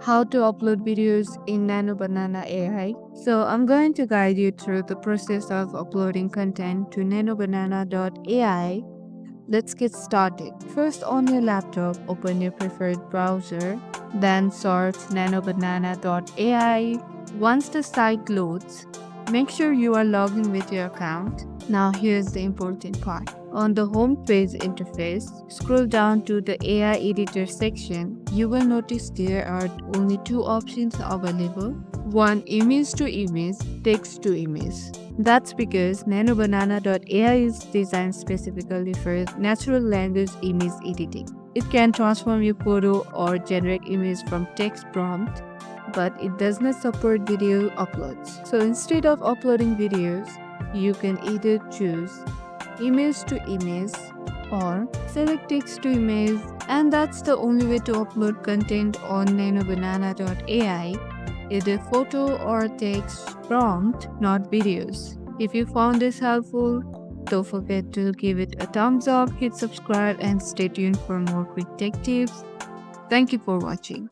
how to upload videos in NanoBanana AI. So I'm going to guide you through the process of uploading content to NanoBanana.ai. Let's get started. First, on your laptop, open your preferred browser, then search NanoBanana.ai. Once the site loads, make sure you are logged in with your account. Now, here's the important part. On the home page interface, scroll down to the AI editor section. You will notice there are only two options available: one, image to image, text to image. That's because NanoBanana.ai is designed specifically for natural language image editing. It can transform your photo or generate image from text prompt, but it does not support video uploads. So instead of uploading videos, you can either choose image to image or select text to image, and that's the only way to upload content on NanoBanana.ai, either photo or text prompt, not videos. If you found this helpful, don't forget to give it a thumbs up, hit subscribe, and stay tuned for more quick tech tips. Thank you for watching.